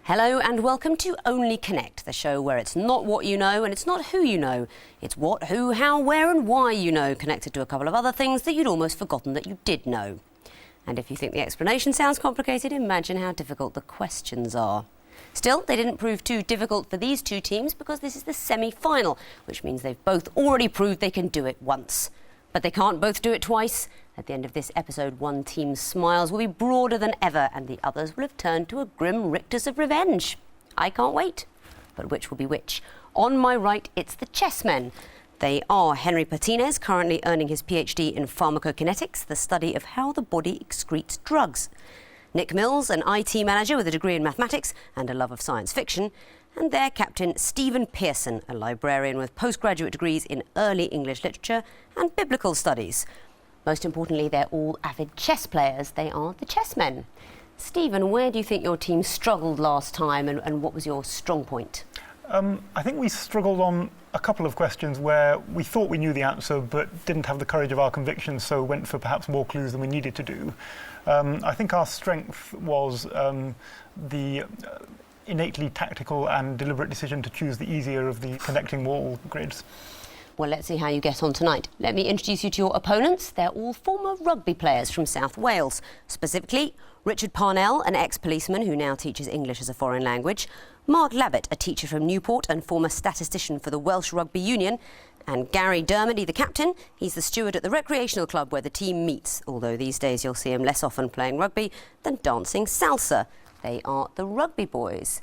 Hello and welcome to Only Connect, the show where it's not what you know and it's not who you know. It's what, who, how, where and why you know, connected to a couple of other things that you'd almost forgotten that you did know. And if you think the explanation sounds complicated, imagine how difficult the questions are. Still, they didn't prove too difficult for these two teams because this is the semi-final, which means they've both already proved they can do it once. But they can't both do it twice. At the end of this episode, one team's smiles will be broader than ever and the others will have turned to a grim rictus of revenge. I can't wait. But which will be which? On my right, it's the Chessmen. They are Henry Patinez, currently earning his PhD in pharmacokinetics, the study of how the body excretes drugs. Nick Mills, an IT manager with a degree in mathematics and a love of science fiction. And their captain, Stephen Pearson, a librarian with postgraduate degrees in early English literature and biblical studies. Most importantly, they're all avid chess players. They are the Chessmen. Stephen, where do you think your team struggled last time and what was your strong point? I think we struggled on a couple of questions where we thought we knew the answer but didn't have the courage of our convictions, so went for perhaps more clues than we needed to do. I think our strength was the innately tactical and deliberate decision to choose the easier of the connecting wall grids. Well, let's see how you get on tonight. Let me introduce you to your opponents. They're all former rugby players from South Wales. Specifically, Richard Parnell, an ex-policeman who now teaches English as a foreign language, Mark Labbett, a teacher from Newport and former statistician for the Welsh Rugby Union, and Gary Dermody, the captain. He's the steward at the recreational club where the team meets, although these days you'll see him less often playing rugby than dancing salsa. They are the Rugby Boys.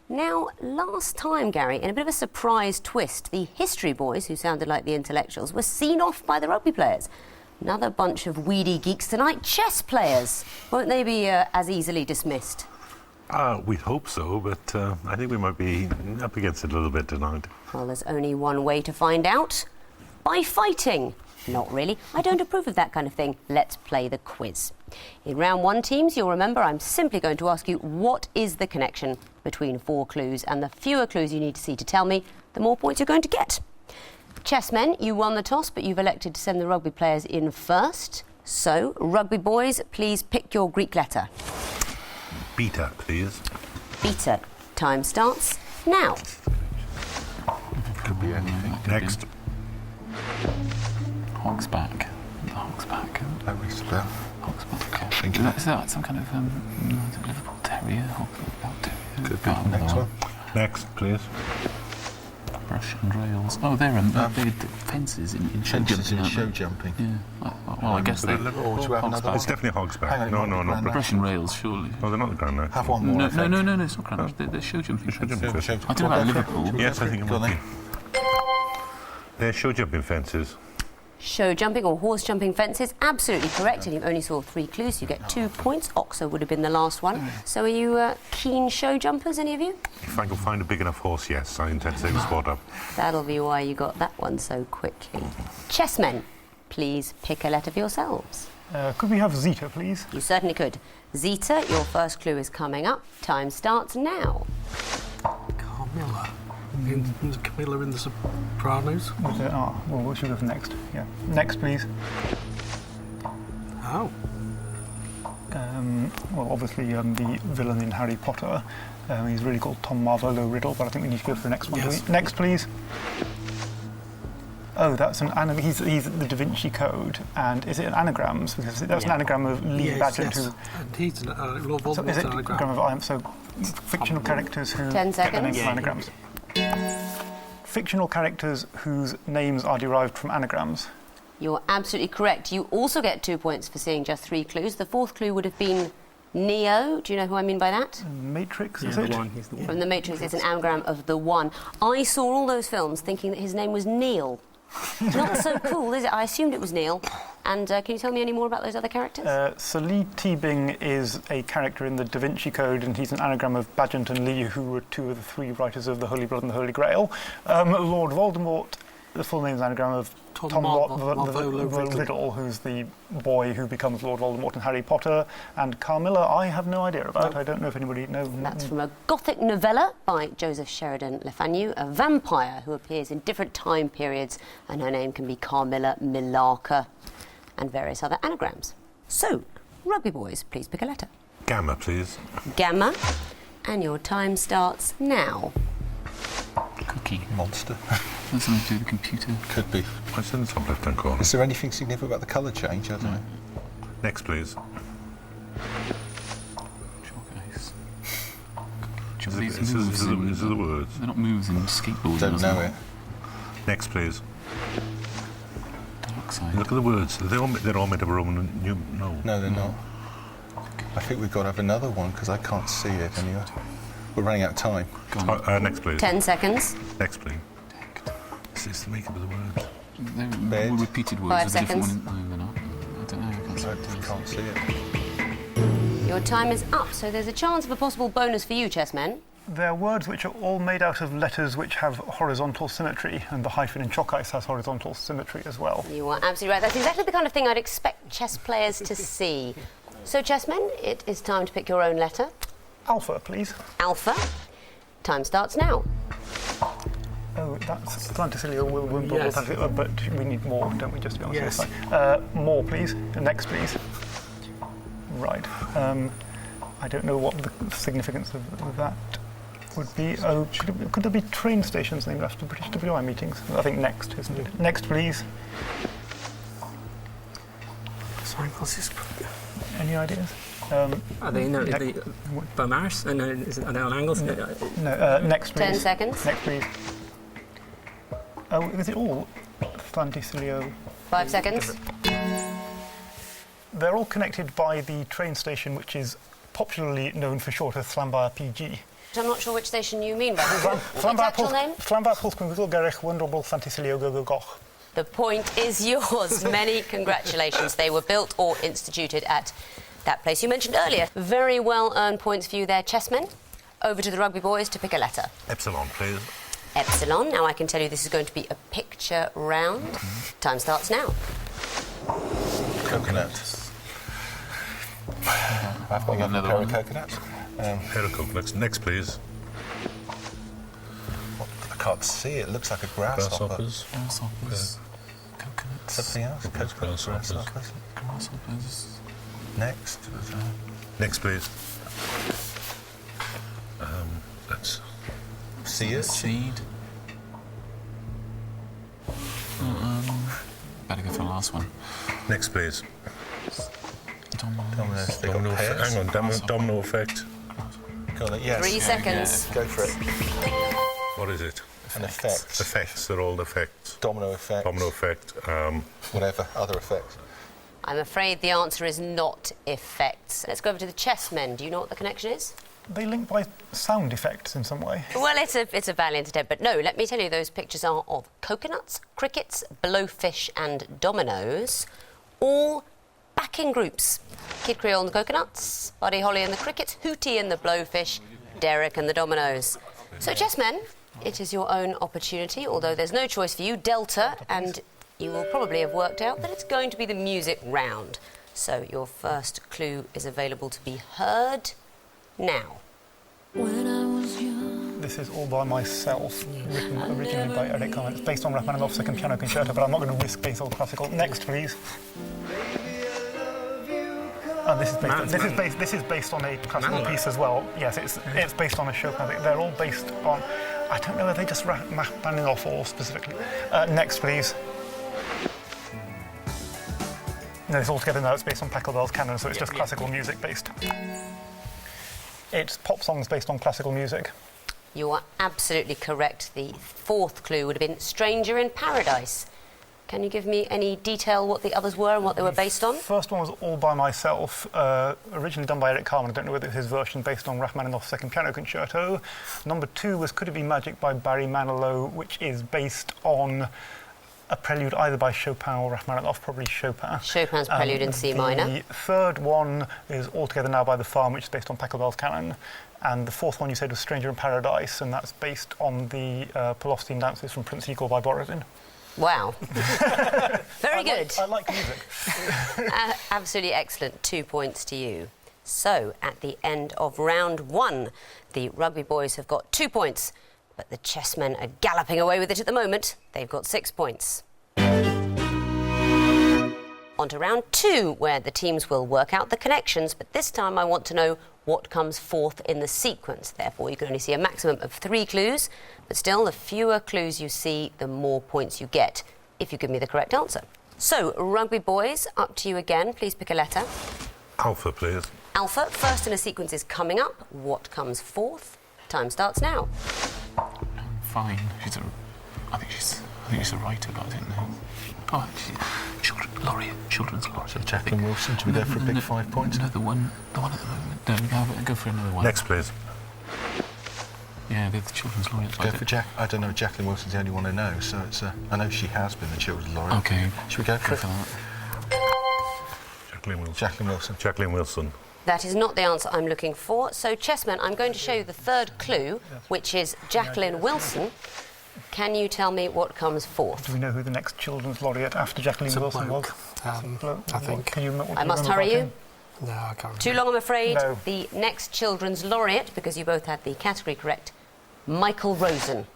Now, last time, Gary, in a bit of a surprise twist, the history boys, who sounded like the intellectuals, were seen off by the rugby players. Another bunch of weedy geeks tonight, chess players. Won't they be as easily dismissed? We'd hope so, but I think we might be up against it a little bit tonight. Well, there's only one way to find out. By fighting. Not really. I don't approve of that kind of thing. Let's play the quiz. In round one, teams, you'll remember I'm simply going to ask you what is the connection between 4 clues, and the fewer clues you need to see to tell me, the more points you're going to get. Chessmen, you won the toss, but you've elected to send the rugby players in first. So, Rugby Boys, please pick your Greek letter. Beta, please. Beta. Time starts now. Could be anything. Next. Hog's back. The hog's back. That rings a bell. Hog's back. Is that some kind of Liverpool Terrier? Hog's terrier. Could be. Next one. Next, please. Brush and rails. Oh, they're fences in show jumping. Show jumping. Yeah. Well, I guess they're hog's back. It's definitely hog's back. No. Brush and rails, surely. Oh, they're not the ground now. Have one more. No, it's not ground. They're show jumping. Show jumping fences. I don't know about Liverpool. Yes, I think it might be. They're show jumping fences. Show jumping or horse jumping fences, absolutely correct, and you only saw 3 clues, you get 2 points. Oxo would have been the last one. So are you keen show jumpers, any of you? If I can find a big enough horse, yes, I intend to take the spot up. That'll be why you got that one so quickly. Chessmen, please pick a letter for yourselves. Could we have Zeta, please? You certainly could. Zeta, your first clue is coming up. Time starts now. Carmilla. Camilla in The Sopranos. Well, what should we go for next? Yeah. Next, please. Oh. Well, obviously, the villain in Harry Potter. He's really called Tom Marvolo Riddle, but I think we need to go for the next one. Yes. Next, please. Oh, that's an anagram. He's the Da Vinci Code, and is it an anagrams? Because that's an anagram of Lee Badgett. Yes. And he's Lord Voldemort's So is it anagram. anagram of so fictional characters who 10 get their names seconds. from anagrams. Fictional characters whose names are derived from anagrams. You're absolutely correct. You also get 2 points for seeing just 3 clues. The 4th clue would have been Neo. Do you know who I mean by that? Matrix, Yeah, is the it? one. He's the one. From The Matrix, it's an anagram of the One. I saw all those films thinking that his name was Neil. Not so cool, is it? I assumed it was Neil. And can you tell me any more about those other characters? Salih Teabing is a character in the Da Vinci Code, and he's an anagram of Badgett and Lee, who were 2 of the 3 writers of the Holy Blood and the Holy Grail. Lord Voldemort, the full name's anagram of Tom Marvolo Riddle, who's the boy who becomes Lord Voldemort in Harry Potter. And Carmilla, I have no idea about. I don't know if anybody knows. That's from a Gothic novella by Joseph Sheridan Le Fanu, a vampire who appears in different time periods, and her name can be Carmilla, Millarca, and various other anagrams. So, Rugby Boys, please pick a letter. Gamma, please. Gamma. And your time starts now. Cookie. Monster. That's something to do with the computer. Could be. What's in the top left-hand corner? Is there anything significant about the colour change? I don't know. Next, please. Chalk ice. Is These it moves in- the words? They're not moves in skateboarding. Don't know it. Next, please. Dark side. Look at the words. They're all made of Roman. No, they're not. I think we've got to have another one because I can't see it anyway. We're running out of time. Go on. Next, please. 10 seconds. Next, please. This is the makeup of the words. They're Bed. all repeated words. 5 There's a different seconds. one. No, they're not. I don't know. I can't see I it. can't see it. Your time is up, so there's a chance of a possible bonus for you, chessmen. They're words which are all made out of letters which have horizontal symmetry, and the hyphen in chalk ice has horizontal symmetry as well. You are absolutely right. That's exactly the kind of thing I'd expect chess players to see. So, chessmen, it is time to pick your own letter. Alpha, please. Alpha. Time starts now. Oh, that's Atlanticilio, Wimbledon, Yes. but we need more, don't we, just to be on the Yes. safe side? More, please. Next, please. Right. I don't know what the significance of that would be. Oh, could there be train stations named after British WI meetings? I think next, isn't it? Next, please. Sorry, what's this? Any ideas? Are they Next. by Maris? And are they on angles? No, next, please. 10 seconds. Next, please. Oh, is it all Atlanticilio? 5 seconds. They're all connected by the train station, which is popularly known for short as Llanfair PG. I'm not sure which station you mean by that. Its actual name? Llanfair Pwllgwyngyl Gerich Wonderful Llanticilio Gogo Goch. The point is yours. Many congratulations. They were built or instituted at that place you mentioned earlier. Very well earned points for you there, chessmen. Over to the rugby boys to pick a letter. Epsilon, please. Epsilon. Now I can tell you this is going to be a picture round. Time starts now. Coconut. I've got Another another pair one. of coconuts. Pair of coconuts. Next, please. I can't see it. It looks like a grasshopper. Grasshoppers. Grasshoppers. Coconuts. Something else? Coconuts, Grasshoppers. grasshoppers. Grasshoppers. Next. Next, please. That's Sears. Seed. Better go for the last one. next, please. Dominoes. They got Domino effect. pairs. Hang on, domino effect. Go on, then. Yes. 3 seconds. Go for it. What is it? An effect. Effects. They're all effects. Domino effect. Domino effect. Whatever. Other effects. I'm afraid the answer is not effects. Let's go over to the chessmen. Do you know what the connection is? They link by sound effects in some way. Well, it's a valiant attempt, but no, let me tell you, those pictures are of coconuts, crickets, blowfish and dominoes, all back in groups. Kid Creole and the coconuts, Buddy Holly and the crickets, Hootie and the blowfish, Derek and the dominoes. So, chessmen, it is your own opportunity, although there's no choice for you, Delta, and you will probably have worked out that it's going to be the music round. So your first clue is available to be heard now. This is All By Myself, written originally by Eric Carmen. It's based on Rachmaninoff's Second Piano Concerto, but I'm not going to risk being so classical. Next, please. And this is based on a classical piece as well. Yes, it's based on a Chopin. They're all based on. I don't know. Are they just Rachmaninoff or specifically? Next, please. No, it's all together now. It's based on Pachelbel's canon, so it's just classical music based. It's pop songs based on classical music. You are absolutely correct. The fourth clue would have been Stranger in Paradise. Can you give me any detail what the others were and what they were based on? First one was All By Myself, originally done by Eric Carmen. I don't know whether it's his version based on Rachmaninoff's Second Piano Concerto. Number 2 was Could It Be Magic by Barry Manilow, which is based on a prelude either by Chopin or Rachmaninoff, probably Chopin. Chopin's Prelude in C minor. The third one is All Together Now by The Farm, which is based on Pachelbel's canon. And the fourth one you said was Stranger in Paradise, and that's based on the Pelostine dances from Prince Igor by Borodin. Wow. Very good. I like music. Absolutely excellent. 2 points to you. So, at the end of round 1, the rugby boys have got 2 points, but the chessmen are galloping away with it at the moment. They've got 6 points. On to round 2, where the teams will work out the connections, but this time I want to know what comes fourth in the sequence. Therefore, you can only see a maximum of 3 clues, but still, the fewer clues you see, the more points you get, if you give me the correct answer. So, Rugby boys, up to you again. Please pick a letter. Alpha, please. Alpha, first in a sequence is coming up. What comes fourth? Time starts now. Fine. I think she's a writer, but I don't know. Oh, children's laureate. So Jacqueline Wilson, should we go for a big 5 points? No, the one at the moment. No, go for another one. Next, please. Yeah, they're the children's laureate. Go for Jack. I don't know. Jacqueline Wilson's the only one I know, so it's. I know she has been the children's laureate. Okay. Should we go for it? Jacqueline Wilson. Jacqueline Wilson. Jacqueline Wilson. That is not the answer I'm looking for. So, Chessmen, I'm going to show you the third clue, which is Jacqueline Wilson. Can you tell me what comes fourth? Do we know who the next children's laureate after Jacqueline It's a Wilson bloke, was? I think. Can you, what I do must remember hurry about you. him? No, I can't remember. Too long, I'm afraid. No. The next children's laureate, because you both had the category correct, Michael Rosen,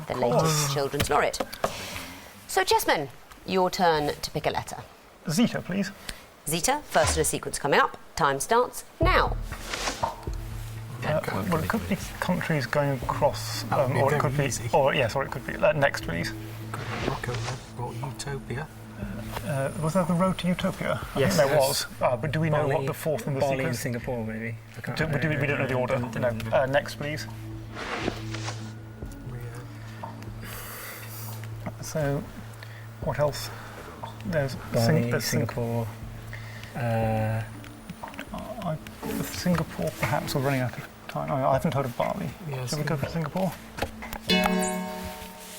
the latest children's laureate. So, Chessmen, your turn to pick a letter. Zeta, please. Zeta, first in a sequence coming up. Time starts now. Well, it could be countries going across, That would be or it very could be, easy. or yes, or it could be. Next, please. Rocco or Utopia. Was there the Road to Utopia? I Yes, think there yes. was. But do we know what the fourth in the Bali and sequence? Singapore, maybe. I can't We don't know the order. No. Next, please. So, what else? There's Bali, there's Singapore. with Singapore, perhaps we're running out of time. I haven't heard of Bali. Yeah, Shall we go for Singapore?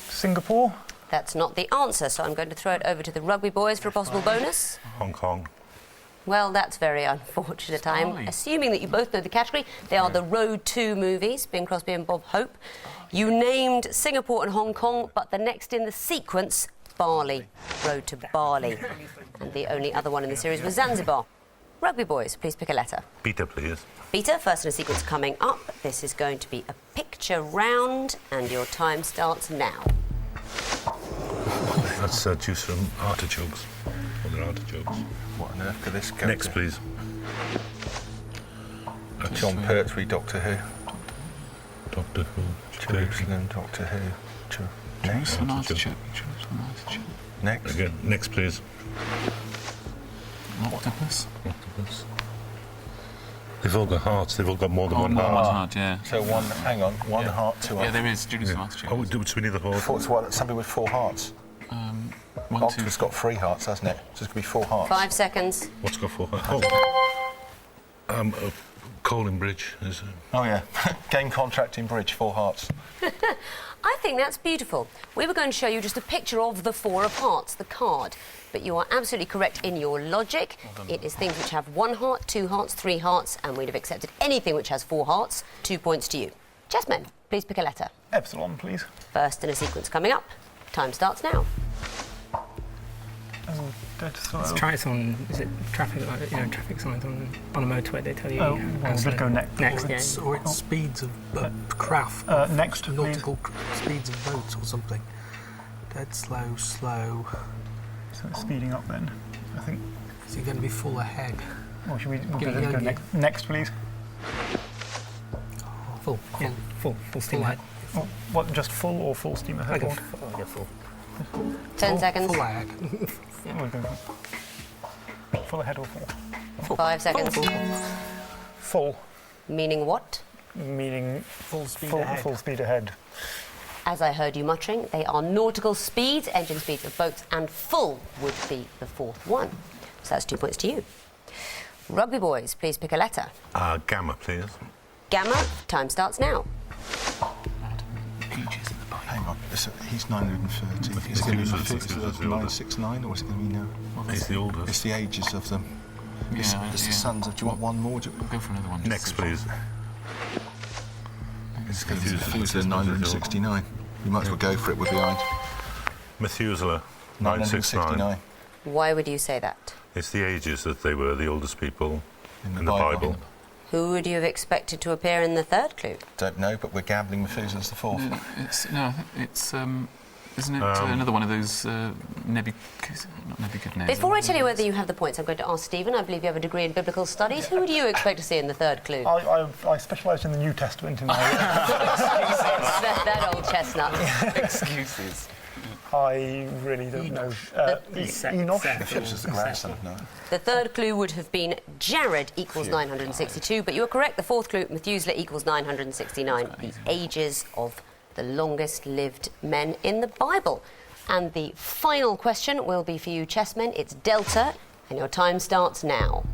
Singapore? That's not the answer, so I'm going to throw it over to the Rugby boys for a possible bonus. Hong Kong. Well, that's very unfortunate. I'm Bali. assuming that you both know the category. They are the Road 2 movies, Bing Crosby and Bob Hope. You named Singapore and Hong Kong, but the next in the sequence, Bali. Road to Bali. And the only other one in the series was Zanzibar. Rugby boys, please pick a letter. Beta, please. Beta, first in a sequence coming up. This is going to be a picture round, and your time starts now. That's juice from artichokes. Well, they're artichokes. What on earth could this go Next, to? please. John Pertwee, Doctor Who. Doctor Who. Jerusalem, Doctor Who. Next. An artichoke. An artichoke. Next. Again, next, please. An octopus. Octopus. They've all got hearts. They've all got more than Oh, one no, heart. one's hard, yeah. So one, hang on, one heart, two Yeah, hearts. there is. Judy's an artichoke. Oh, do we need the horse? Four, what, somebody with 4 hearts. 1, 2. Octopus got 3 hearts, hasn't it? So it's going to be 4 hearts. 5 seconds. What's got 4 hearts? Oh. Colin Bridge is. Oh, yeah. Game contract in bridge, 4 hearts. I think that's beautiful. We were going to show you just a picture of the 4 of hearts, the card. But you are absolutely correct in your logic. It is things which have 1 heart, 2 hearts, 3 hearts, and we'd have accepted anything which has 4 hearts. 2 points to you. Chessmen, please pick a letter. Epsilon, please. First in a sequence coming up. Time starts now. Oh, dead slow. Let's try it on. Is it traffic? Traffic signs on a motorway. They tell you. Oh, how well, slow. we'll go next. Next, Or yeah. it's speeds of craft. Next, please. nautical speeds of boats or something. Dead slow. So it's speeding up then, I think. Is it going to be full ahead? Or should we Yeah, go yeah. next? Next, please. Full. Yeah, full steam ahead. Oh, what, just full or full steam ahead? I go Or- full. 10 seconds. Full ahead. we'll go full ahead or full? 5 seconds. Full, Meaning what? meaning Full speed full, ahead. full speed ahead. As I heard you muttering, they are nautical speeds, engine speeds of boats, and full would be the 4th one. So that's 2 points to you. Rugby boys, please pick a letter. Gamma, please. Gamma, time starts now. Peaches in the pipe. Hang on, he's 930. Is it going to be Methuselah's the oldest. 969 or is it going to be now? He's the oldest. It's the ages of them. It's Yeah, the yeah. sons of. Do you want one more? We'll go for another one. Next, please. It's going to be Methuselah 969. You might as well go for it. We're behind. Methuselah, 969. 969 Why would you say that? It's the ages that they were the oldest people in in the Bible. Who would you have expected to appear in the third clue? Don't know, but we're gambling Methuselah's the 4th. It's Isn't it another one of those not Nebuchadnezzar? Before I tell you whether you have the points, I'm going to ask Stephen. I believe you have a degree in biblical studies. Who do you expect to see in the third clue? I specialised in the New Testament in my... that old chestnut. Excuses. I really don't know. Enoch? It's just the grandson, no. The third clue would have been Jared equals 962, but you are correct. The fourth clue, Methuselah equals 969. The ages of the longest-lived men in the Bible. And the final question will be for you, chessmen. It's Delta, and your time starts now.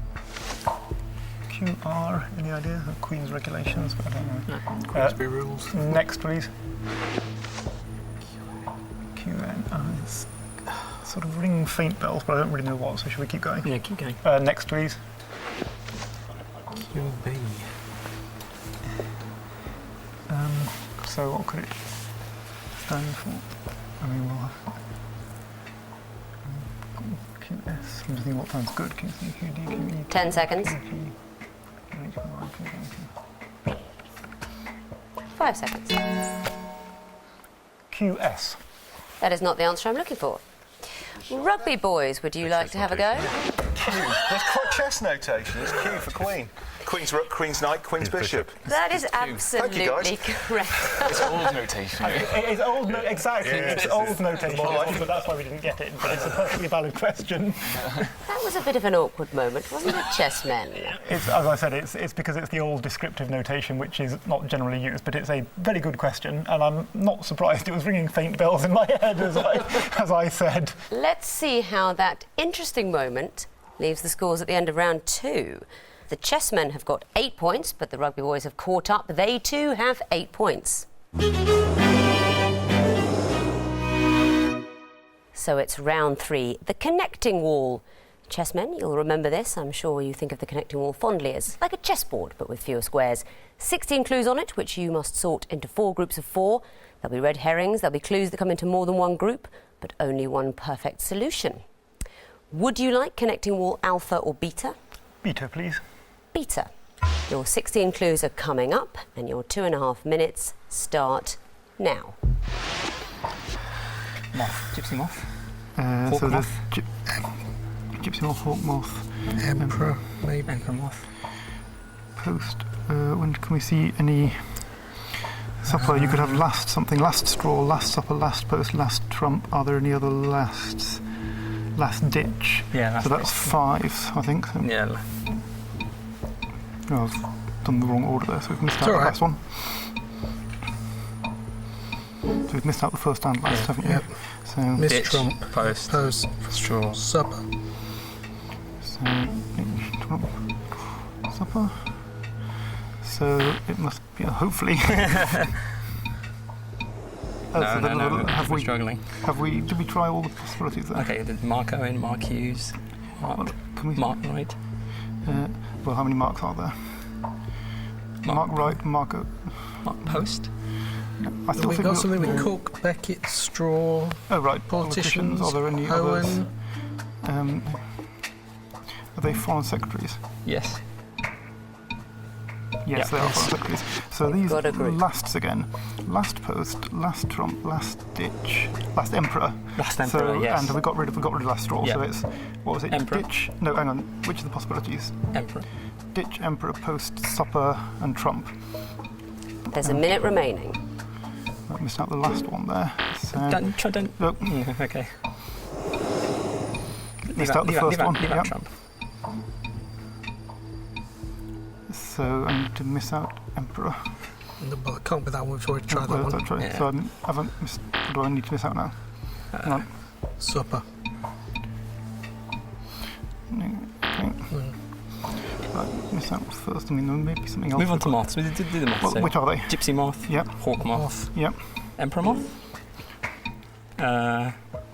QR, any idea? Queen's regulations, but I don't know. No. Queensbury rules. Next, please. QN. It's sort of ringing faint bells, but I don't really know what, so should we keep going? Yeah, keep going. Next, please. QB. So what could it stand for? I mean, we'll have... QS. I'm just thinking what sounds good. QC, QD, QE... 10 seconds. 5 seconds. QS. That is not the answer I'm looking for. Rugby boys, would you like to have a go? Q. That's quite chess notation. It's Q for Queen. Queen's Rook, Queen's Knight, Queen's Bishop. That is absolutely correct. It's old notation. It's old, exactly. Yeah, it's old notation, but that's why we didn't get it. But it's a perfectly valid question. That was a bit of an awkward moment, wasn't it, chessmen? As I said, it's because it's the old descriptive notation, which is not generally used, but it's a very good question, and I'm not surprised. It was ringing faint bells in my head, as I said. Let's see how that interesting moment leaves the scores at the end of round 2. The chessmen have got 8 points, but the rugby boys have caught up. They too have 8 points. So it's round 3, the connecting wall. Chessmen, you'll remember this. I'm sure you think of the connecting wall fondly as like a chessboard, but with fewer squares. 16 clues on it, which you must sort into 4 groups of 4. There'll be red herrings, there'll be clues that come into more than one group, but only one perfect solution. Would you like connecting wall alpha or beta? Beta, please. Beta. Your 16 clues are coming up, and your 2.5 minutes start now. Moth. Gypsy moth. So Hawk there's Gypsy moth, hawk moth, Emperor, maybe. Emperor moth. post. When can we see any supper? You could have last something, last straw, last supper, last post, last trump. Are there any other lasts? Last ditch. Yeah, last so that's ditch. 5, I think. Yeah. Oh, I've done the wrong order there, so we've missed out the last one. So we've missed out the first and last, haven't we? Yep. So Miss Ditch, Trump. post, straw. Supper. So ditch, trump, supper. So it must be hopefully. No, we're struggling. Did we try all the possibilities there? Okay, did Mark Owen, Mark Hughes, Well, can we? Mark Wright. Well, how many marks are there? Mark Wright, Mark. Mark Post. I still We've think got something with Cook, Beckett, Straw, Oh right, politicians. Are there any others? Owen. Are they foreign secretaries? Yes. Yes, Yeah. they are foreign secretaries. So these Got a group. lasts again. Last post, last trump, last ditch, last emperor. Last Emperor, So, yes. and we got rid of last straw. Yeah. So it's what was it? Emperor. Ditch. No, hang on. Which are the possibilities? Emperor. Ditch, emperor, post, supper, and trump. There's a minute remaining. I missed out the last one there. So Don't. look, Yeah, okay. missed out the first one. Leave Yep. out Trump. So I need to miss out emperor. Well, it can't be that one. We've already tried that one. That's right. Yeah. So I haven't missed. What do I need to miss out now? Hang on. Supper. Okay. Right, miss out first. I mean, there may be something else. Move on to moths. Do the moths. Well, so which are they? Gypsy moth. Yep. Hawk moth. Yep. Emperor moth.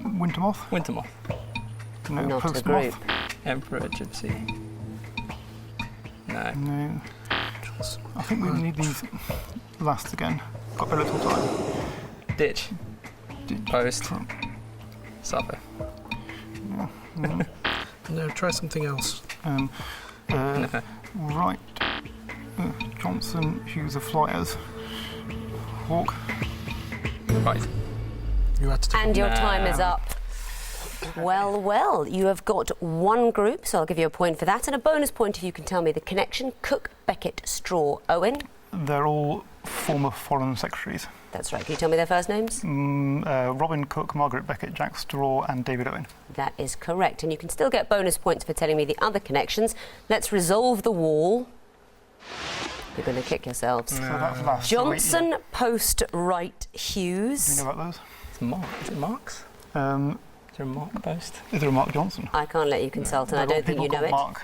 Winter moth. Winter moth. No. Not a Post group. moth. Emperor gypsy. No. No. I think we need these lasts again. Got very little time. Ditch. Ditch, Post. trump. Supper. No, try something else. Right. Johnson, Hughes of Flyers. Hawk. Right. You had to take And your time is up. Well, well, you have got one group, so I'll give you a point for that, and a bonus point if you can tell me the connection. Cook, Beckett, Straw, Owen. They're all former foreign secretaries. That's right. Can you tell me their first names? Robin Cook, Margaret Beckett, Jack Straw and David Owen. That is correct, and you can still get bonus points for telling me the other connections. Let's resolve the wall. You're going to kick yourselves. So that's last. Johnson, Post, Wright, Hughes. Do you know about those? It's Mark. Is it Mark's? Is there a Mark Post? Is there a Mark Johnson? I can't let you consult, and I don't think you know it. Mark.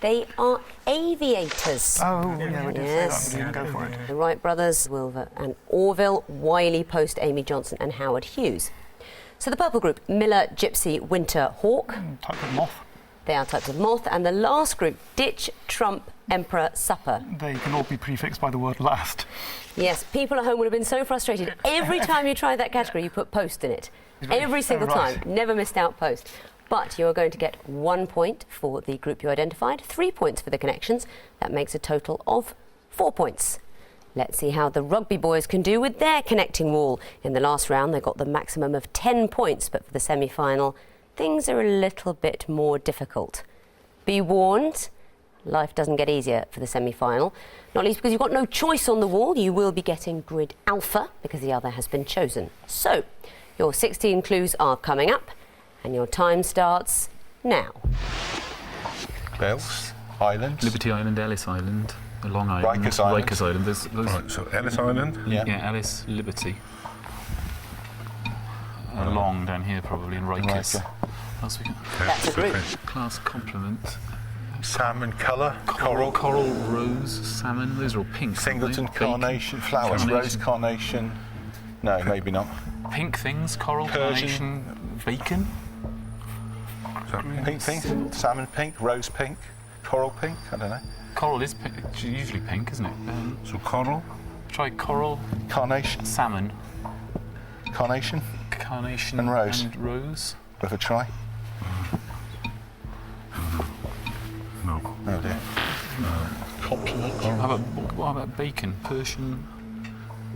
They are aviators. Oh, yeah, we did Yes. say that. We didn't go for it. The Wright brothers, Wilver and Orville, Wiley, Post, Amy Johnson and Howard Hughes. So the purple group, Miller, Gypsy, Winter, Hawk. Type of moth. They are types of moth. And the last group, Ditch, Trump, Emperor, Supper. They can all be prefixed by the word last. Yes, people at home would have been so frustrated. Every time you tried that category, you put Post in it. Every single right. time. Never missed out Post. But you're going to get 1 point for the group you identified, 3 points for the connections. That makes a total of 4 points. Let's see how the rugby boys can do with their connecting wall. In the last round, they got the maximum of 10 points, but for the semi-final, things are a little bit more difficult. Be warned, life doesn't get easier for the semi-final, not least because you've got no choice on the wall. You will be getting grid alpha because the other has been chosen. So, your 16 clues are coming up. And your time starts now. Bells, Islands. Liberty Island, Ellis Island, Long Island, Rikers Island. Rikers Island. There's Right, so Ellis Island. Yeah. Ellis, Liberty. Long down here probably, and Rikers. Riker. What else we got? That's a group. Class complement. Salmon colour, coral. Coral, rose, salmon. Those are all pink. aren't they? Singleton, Bacon. carnation, flowers, Carnation. rose carnation. No, maybe not. Pink things, coral, Persian. carnation, bacon. Pink thing, salmon pink, rose pink, coral pink, I don't know. Coral is pink, it's usually pink, isn't it? So coral. Try coral, Carnation, salmon, carnation, carnation And rose. And rose. worth a try. No. Oh dear. Compliment. What about bacon? Persian,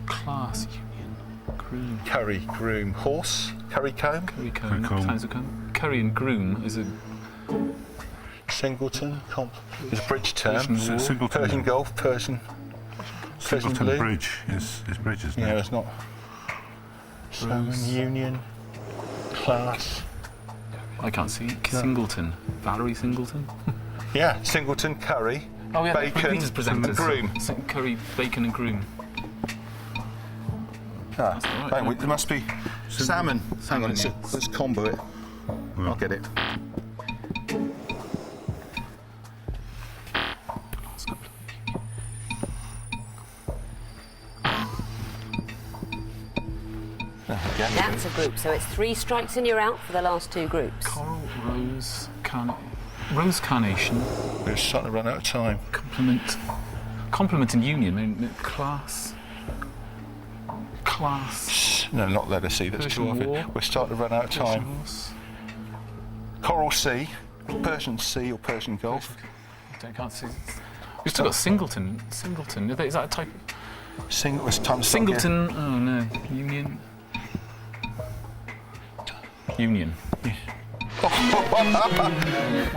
class, union, groom. Curry, groom, horse, curry comb, Curry comb. comb. Sounds like curry and groom is a singleton, is a bridge term. Persian wall. Singleton. Persian Gulf, Persian Singleton blue. Bridge is bridge, isn't Yeah, it? it's not. Salmon, union, class. I can't see. Singleton. Valerie Singleton. Yeah, singleton, curry, Oh yeah, bacon, Peter's presenters. groom. Curry, bacon and groom. Ah, right, hang on, there must be salmon. Hang on, Salmon, let's combo it. I'll get it. That's a group. So it's 3 strikes and you're out for the last 2 groups. Coral, rose, rose carnation, We're starting to run out of time. complement and union. I mean, class. No, not letter C, that's Persian too of wall. it. We're starting to run out of time. Horse. Coral Sea, Persian Sea or Persian Gulf. I can't see. We've still got Singleton. Singleton. Is that a type? It's time to start again. Singleton. Oh no. Union. Union. What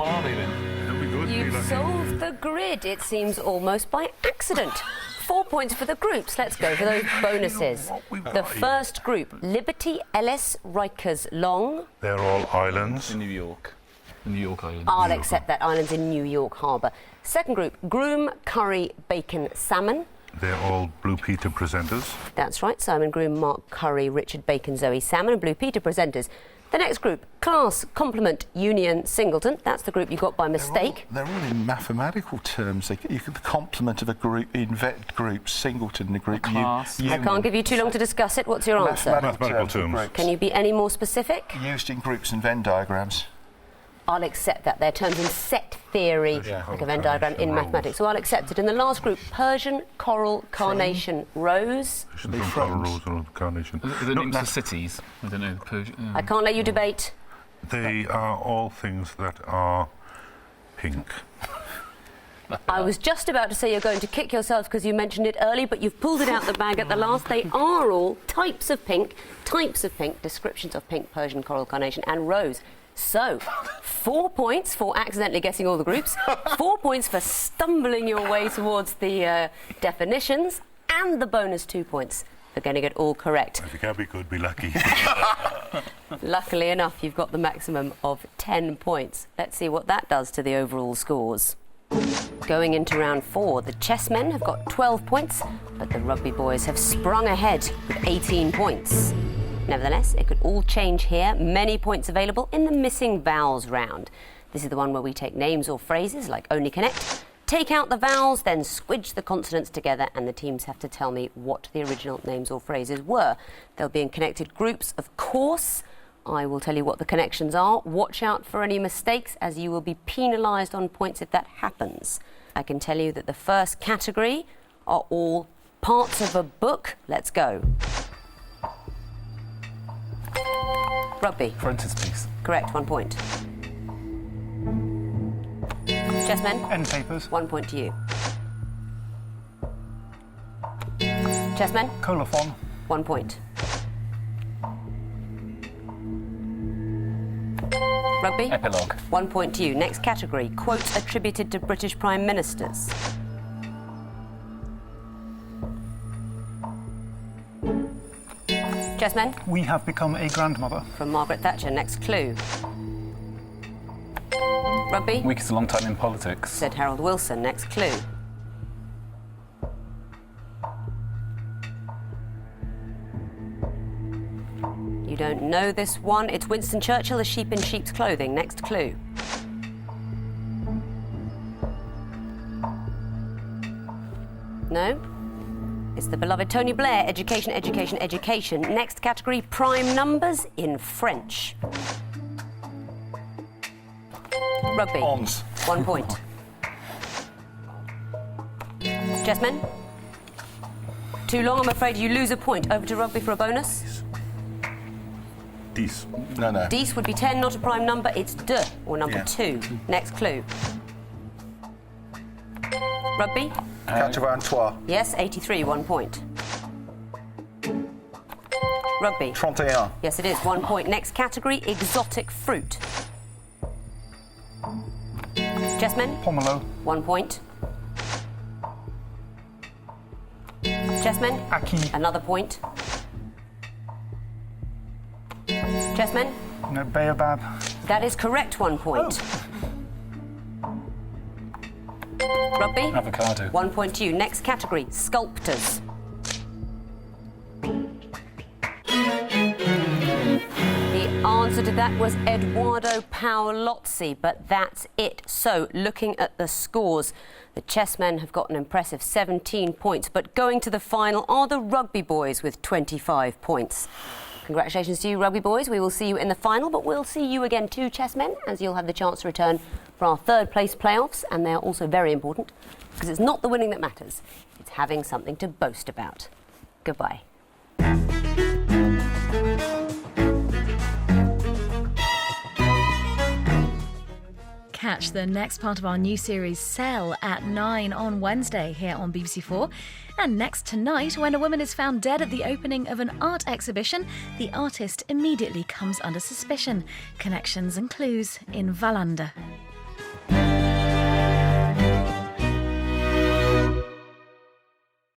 are they then? That'd be good. You've solved the grid, it seems almost by accident. 4 points for the groups. Let's go for those bonuses. The first group, Liberty, Ellis, Rikers, Long. They're all islands. In New York. The New York Island. I'll accept that, islands in New York Harbour. Second group, Groom, Curry, Bacon, Salmon. They're all Blue Peter presenters. That's right, Simon Groom, Mark Curry, Richard Bacon, Zoe Salmon, and Blue Peter presenters. The next group, Class, Complement, Union, Singleton. That's the group you got by mistake. They're all in mathematical terms. You could the complement of a group in vet groups, singleton in a group. Class. I can't give you too long to discuss it. What's your answer? Mathematical terms. groups. Can you be any more specific? Used in groups and Venn diagrams. I'll accept that. They're terms in set theory, like a Venn diagram in Rose. mathematics. So I'll accept it. In the last group, Persian, Coral, Carnation, Rose. Should be coral, rose, or carnation. Are the names of cities? I don't know. I can't let you debate. They are all things that are pink. I was just about to say you're going to kick yourselves because you mentioned it early, but you've pulled it out the bag at the last. They are all types of pink, descriptions of pink, Persian, coral, carnation and rose. So, 4 points for accidentally guessing all the groups, 4 points for stumbling your way towards the definitions, and the bonus 2 points for getting it all correct. If you can be good, be lucky. Luckily enough, you've got the maximum of 10 points. Let's see what that does to the overall scores. Going into round 4, the Chessmen have got 12 points, but the Rugby boys have sprung ahead with 18 points. Nevertheless, it could all change here. Many points available in the missing vowels round. This is the one where we take names or phrases like only connect, take out the vowels, then squidge the consonants together, and the teams have to tell me what the original names or phrases were. They'll be in connected groups, of course. I will tell you what the connections are. Watch out for any mistakes, as you will be penalised on points if that happens. I can tell you that the first category are all parts of a book. Let's go. Rugby. Frontispiece. Correct, 1 point. Chessmen. End papers. 1 point to you. Chessmen. Colophon. 1 point. Rugby. Epilogue. 1 point to you. Next category, quotes attributed to British Prime Ministers. Chessmen. We have become a grandmother. From Margaret Thatcher. Next clue. Rugby. Weakest a long time in politics. Said Harold Wilson. Next clue. You don't know this one. It's Winston Churchill, a sheep in sheep's clothing. Next clue. No? It's the beloved Tony Blair, education, education, education. Next category, prime numbers in French. Rugby. Ons. 1 point. Chessmen? Too long, I'm afraid you lose a point. Over to Rugby for a bonus. Dies. No. 10 would be 10, not a prime number. It's de, or number Yeah. 2. Next clue. Rugby? 83. Yes, 83, 1 point. Rugby? 31. Yes, it is, 1 point. Next category, exotic fruit. Chessmen? Pomelo. 1 point. Chessmen? Aki. Another point. Chessmen? No, baobab. That is correct, 1 point. Rugby? Avocado. 1 point to you. Next category, sculptors. The answer to that was Edoardo Paolozzi, but that's it. So, looking at the scores, the Chessmen have got an impressive 17 points, but going to the final are the Rugby boys with 25 points. Congratulations to you, Rugby boys. We will see you in the final, but we'll see you again too, Chessmen, as you'll have the chance to return for our third place playoffs, and they're also very important, because it's not the winning that matters, it's having something to boast about. Goodbye. Catch the next part of our new series Cell at 9 on Wednesday here on BBC4. And next tonight, when a woman is found dead at the opening of an art exhibition, the artist immediately comes under suspicion. Connections and clues in Wallander.